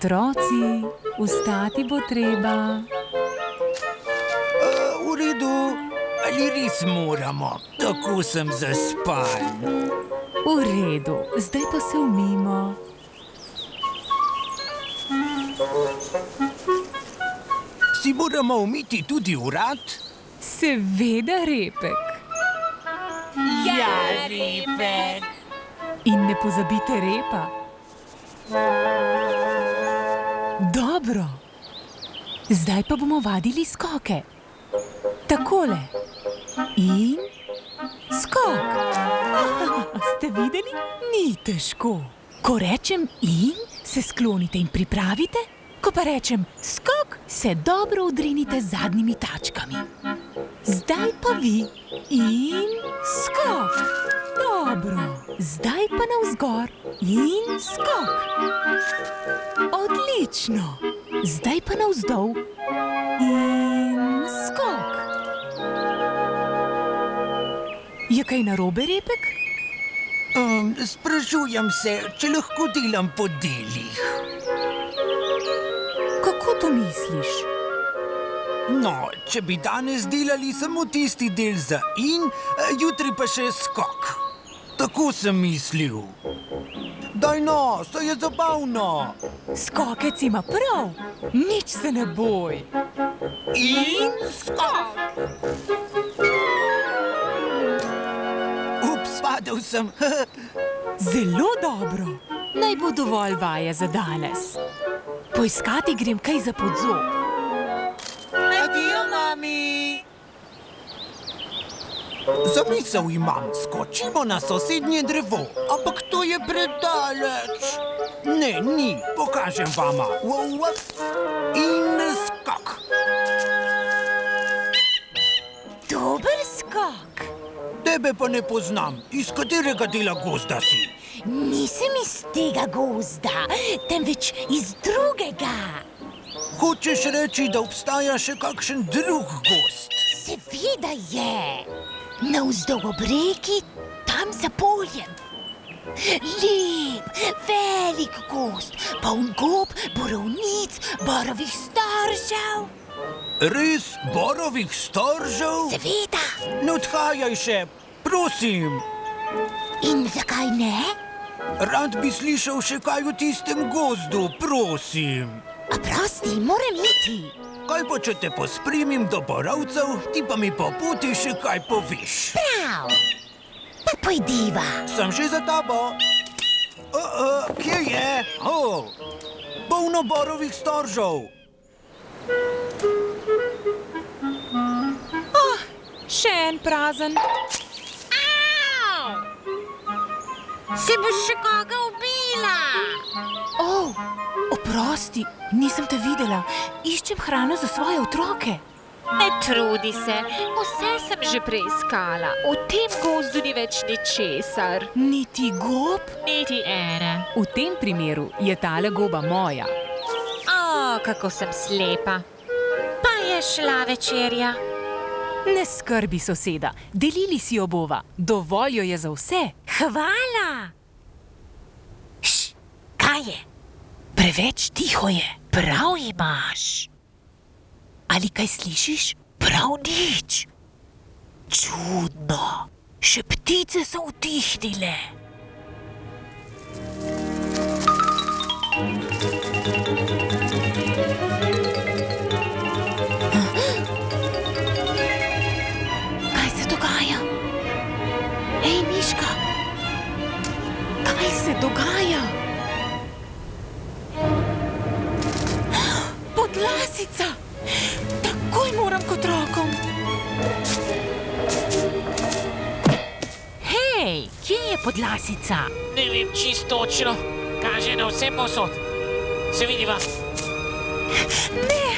Otroci, vstati bo treba. V redu, ali res moramo? Tako sem zaspan. V redu, zdaj pa se umimo. Si moramo umiti tudi vrat? Seveda, Repek. Ja, Repek. In ne pozabite repa. Dobro. Zdaj pa bomo vadili skoke. Takole. In skok. Ste videli? Ni težko. Ko rečem in, se sklonite in pripravite. Ko pa rečem skok, se dobro udrinite z zadnjimi tačkami. Zdaj pa vi. In skok. Dobro. Zdaj pa navzgor. In skok. Odlično. Zdaj pa navzdol. In skok. Je kaj narobe, Repek? Sprašujem se, če lahko delam po delih. Kako to misliš? No, če bi danes delali samo tisti del za in, jutri pa še skok. Tako sem mislil. Daj no, saj je zabavno. Skokec ima prav. Nič se ne boj. In skok. Ups, padel sem. Zelo dobro. Naj bo dovolj vaje za danes. Poiskati grem kaj za podzob. Adijo, mami. Zamisel imam, skočimo na sosednje drevo, ampak to je predaleč. Ne, ni, pokažem vama. In skok. Dober skok. Tebe pa ne poznam. Iz katerega dela gozda si? Nisem iz tega gozda, temveč iz drugega. Hočeš reči, da obstaja še kakšen drug gozd? Seveda je. Navzdol ob reki, tam za poljem. Lep, velik gozd, poln gob, borovnic, borovih storžev. Res borovih storžev? Seveda. Ne odhajaj še, prosim. In zakaj ne? Rad bi slišal še kaj o tistem gozdu, prosim. A prosti, moram iti. Kaj pa, če te pospremim do borovcev, ti pa mi po poti še kaj poviš? Prav. Pa pojdiva. Sem že za tabo. Kje je? Polno borovih storžev. Še en prazen. Se boš še koga ubila? Oprosti, nisem te videla. Iščem hrano za svoje otroke. Ne trudi se, vse sem že preiskala. V tem gozdu ni več ničesar. Niti gob? Niti ene. V tem primeru je tale goba moja. Kako sem slepa. Pa je šla večerja. Ne skrbi, soseda, delili si jo bova. Dovolj jo je za vse. Hvala. Kaj je? Preveč tiho je. Prav imaš. Ali kaj slišiš? Prav nič. Čudno. Še ptice so utihnile. Kaj se dogaja? Ej, Miška! Kaj se dogaja? Podlasica! Takoj moram k otrokom. Hej, kje je Podlasica? Ne vem čisto točno. Kaže na vse povsod. Se vidiva. Ne,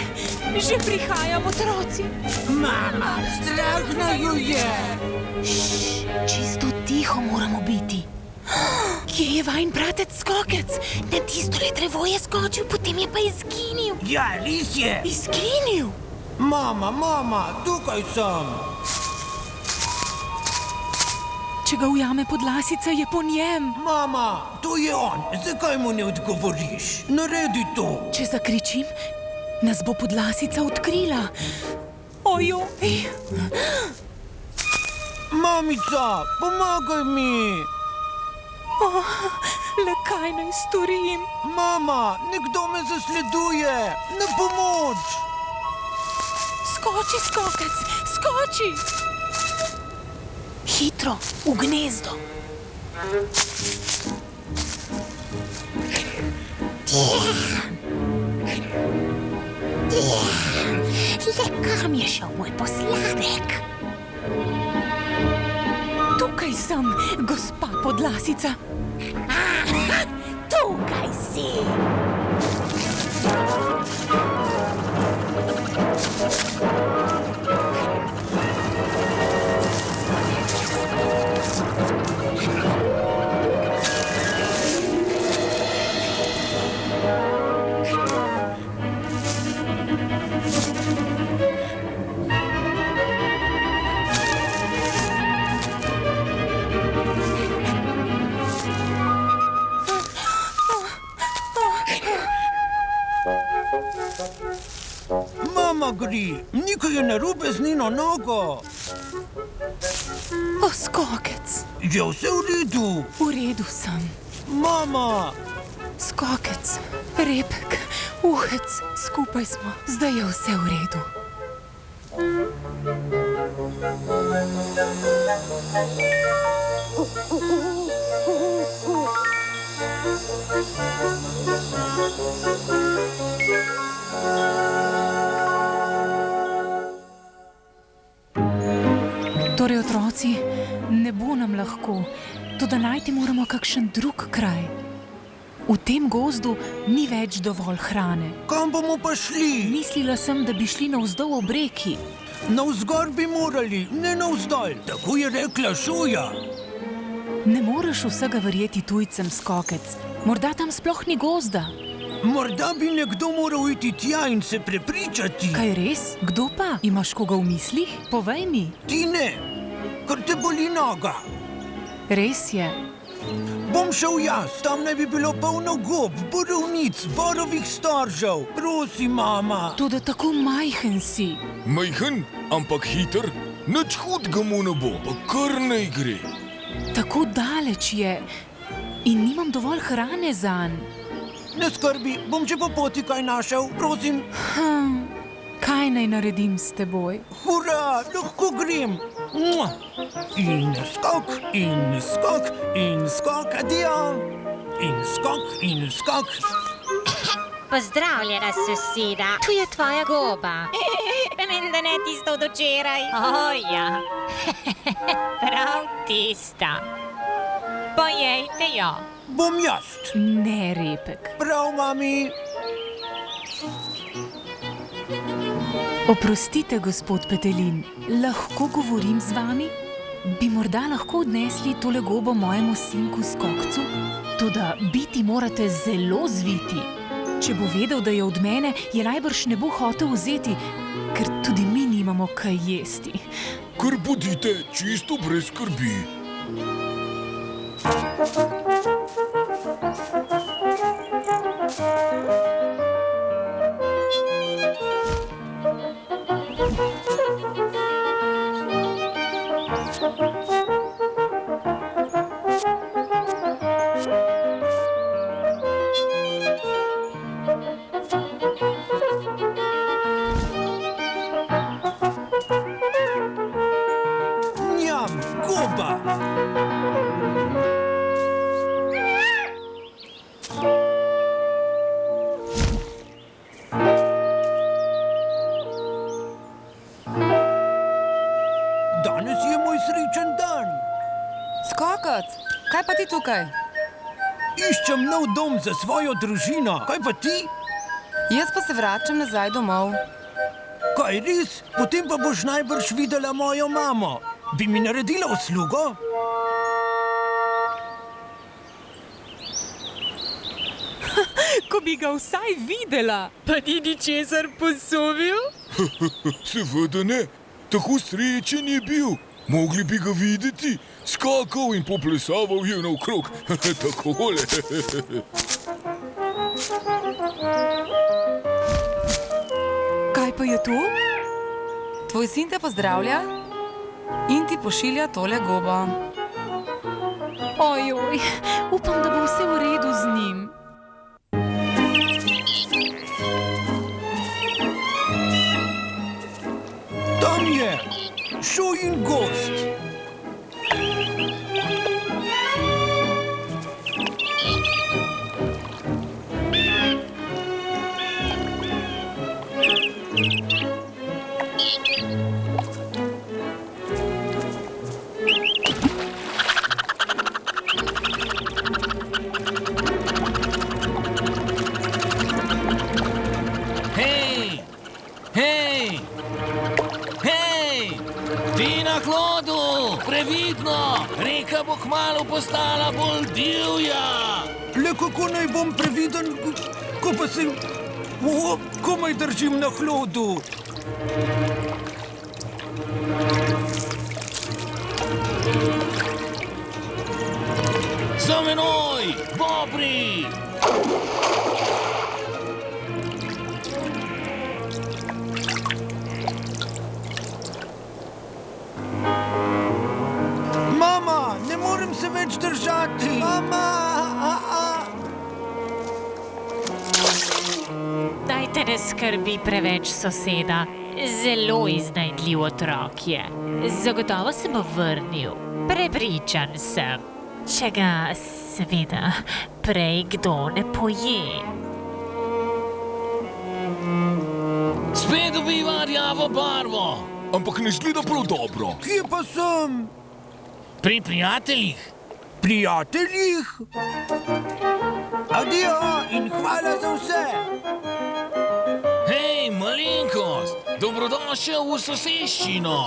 že prihajam, otroci. Mama, strah naju je. Čisto tiho moramo biti. Kje je vajin bratec Skokec? Na tistole drevo je skočil, potem je pa izginil. Ja, res je. Izginil? Mama, tukaj sem. Če ga ujame podlasica, je po njem. Mama, to je on. Zakaj mu ne odgovoriš? Naredi to. Če zakričim, nas bo podlasica odkrila. Ojoj! Mamica, pomagaj mi. Le kaj naj storim? Mama, nekdo me zasleduje. Na pomoč. Skoči, skokec, skoči! Hitro, v gnezdo. Le kam je šel moj posladek? Tukaj sem, gospa podlasica. Tukaj si. Mama gre, nekaj je narobe z njeno nogo. O, skokec, Je vse v redu? v redu sem. Mama, Skokec, repek, uhec, skupaj smo. Zdaj je vse v redu. Torej, otroci, ne bo nam lahko, toda najti moramo kakšen drug kraj. V tem gozdu ni več dovolj hrane. kam bomo pa šli? Mislila sem, da bi šli navzdol ob reki. Navzgor bi morali, ne navzdol. Tako je rekla Šuja. Ne moreš vsega verjeti tujcem, skokec. Morda tam sploh ni gozda. Morda bi nekdo moral iti tja in se prepričati. Kaj res? Kdo pa? Imaš koga v mislih? Povej mi. Ti ne, ker te boli noga. Res je. Bom šel jaz, tam naj bi bilo polno gob, borovnic, borovih storžev. Prosim, mama. Toda tako majhen si. Majhen, ampak hiter, nič hudega mu ne bo, pa kar naj gre. Tako daleč je in nimam dovolj hrane zanj. Ne skrbi, bom že po poti kaj našel, prosim. Kaj naj naredim s teboj? Hurra, lahko grem. Mua. In skok, in skok, in skok, adijo. In skok, in skok. Pozdravljena, soseda. Tu je tvoja goba. Menda ne tista od včeraj. O, ja. Prav tista. Pojejte jo. Bom jaz. Ne, repek. Prav, mami. Oprostite, gospod Petelin, lahko govorim z vami? Bi morda lahko odnesli tole gobo mojemu sinku Skokcu? Toda biti morate zelo zviti. Če bo vedel, da je od mene, je najbrž ne bo hotel vzeti, ker tudi mi nimamo kaj jesti. Kar bodite čisto brez skrbi. Njam, goba. Danes je moj srečen dan. Skokec, kaj pa ti tukaj? Iščem nov dom za svojo družino. Kaj pa ti? Jaz pa se vračam nazaj domov. Kaj res? Potem pa boš najbrž videla mojo mamo. Bi mi naredila uslugo? Ko bi ga vsaj videla. Pa ni ničesar posumil? Seveda ne, tako srečen je bil. Mogli bi ga videti, skakal in poplesaval je naokrog. Takole. Kaj pa je to? Tvoj sin te pozdravlja in ti pošilja tole gobo. Ojoj, upam, da bo vse v redu z njim. Tam je, Šojin gost. Hej! Hej! Hej! Ti na klodu! Previdno! Reka bo kmalu postala bolj divja! Le kako naj bom previden, ko pa se komaj držim na hlodu. Za menoj! Bobri! Mama, ne morem se več držati. Mama! Dajte ne skrbi preveč, soseda. Zelo iznajdljiv otrok je. Zagotovo se bo vrnil. Prepričan sem. Če ga, seveda, prej kdo ne poje. Spet dobiva rjavo barvo! Ampak ne zgleda prav dobro. Kje pa sem? Pri prijateljih? Prijateljih? Adijo in hvala za vse. Hej, malenkost! Dobrodošel v soseščino!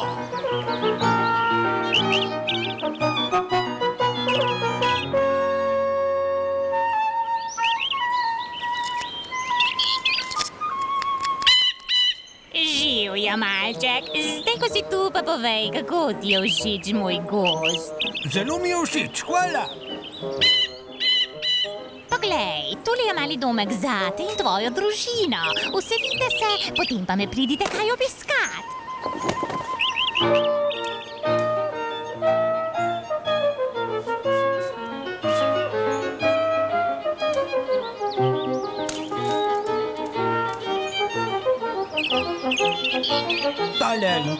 Živja, malček. Zdaj, ko si tu, pa povej, kako ti je všeč moj gost. Zelo mi je všeč, hvala. Poglej, tule je mali domek zate in tvojo družino. Uselite se, potem pa me pridite kaj obiskat.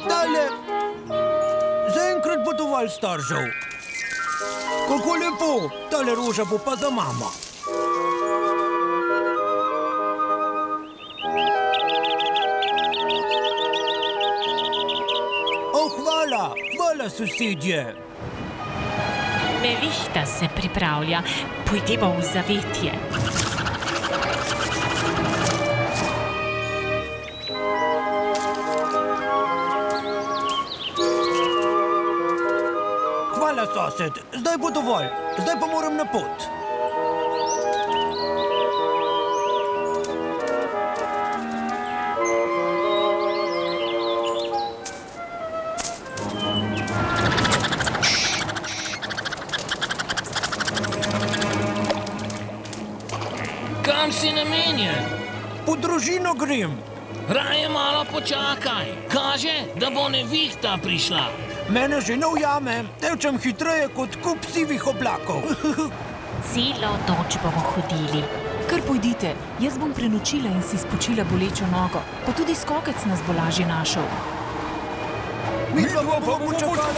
Tale. Zaenkrat bo dovolj staržev. Kako lepo, tale roža bo pa za mamo. Hvala, sosedje. Nevihta se pripravlja. Pojdimo v zavetje. Hvala, sosed. Zdaj bo dovolj. Zdaj pa moram na pot. Kam si namenjen? Po družino grem. Raje malo počakaj. Kaže, da bo nevihta prišla. Mene že ne ujame, tečem hitreje kot kup sivih oblakov. Celo noč bomo hodili. Kar pojdite, jaz bom prenočila in si spočila bolečo nogo, pa tudi skokec nas bo lažje našel. Mi pa bomo čakali.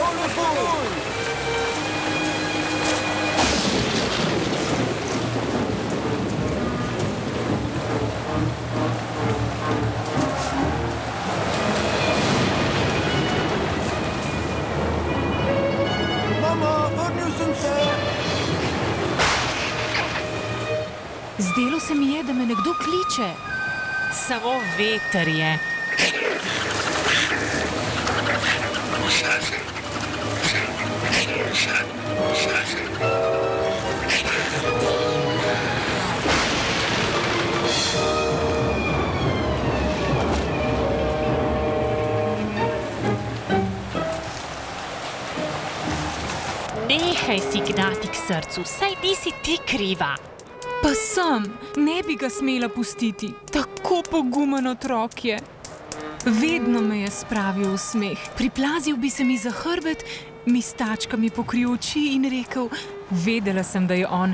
Mama, vrnil sem se. Zdelo se mi je, da me nekdo kliče. Samo veter je. Nehaj si gnati k srcu, saj nisi ti kriva. Pa sem, ne bi ga smela pustiti. Tako pogumen otrok je. Vedno me je spravil v smeh. Priplazil bi se mi za hrbet, mi s tačkami pokril oči in rekel: vedela sem, da je on.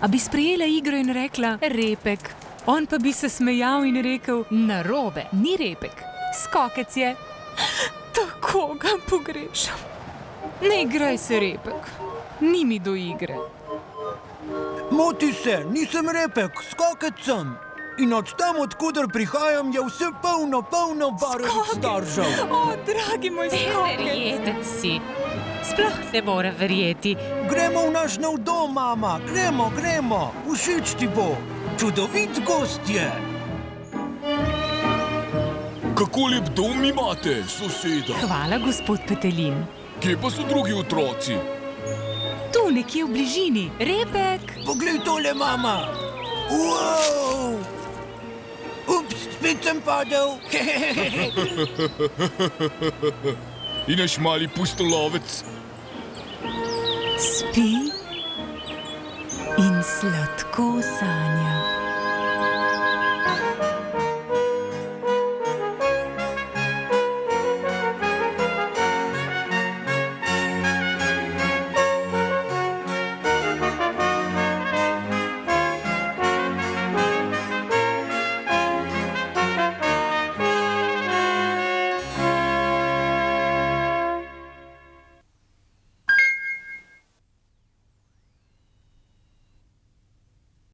A bi sprejela igro in rekla: repek. On pa bi se smejal in rekel: narobe, ni repek, skokec je. Tako ga pogrešam. Ne igraj se, repek. Ni mi do igre. Moti se, nisem repek, skokec sem. In od tam, odkudar prihajam, je vse polno barvnih staržev. O, dragi moj skokec. Neverjeten si. Sploh ne morem verjeti. Gremo v naš nov dom, mama, gremo. Všeč ti bo. Čudovit gost je. Kako lep dom imate, soseda. Hvala, gospod Petelin. Kje pa so drugi otroci? Tu nekje v bližini, repek. Poglej tole, mama. Wow! Ups, spet sem padel. In naš mali pustolovec. Spi in sladko sanja.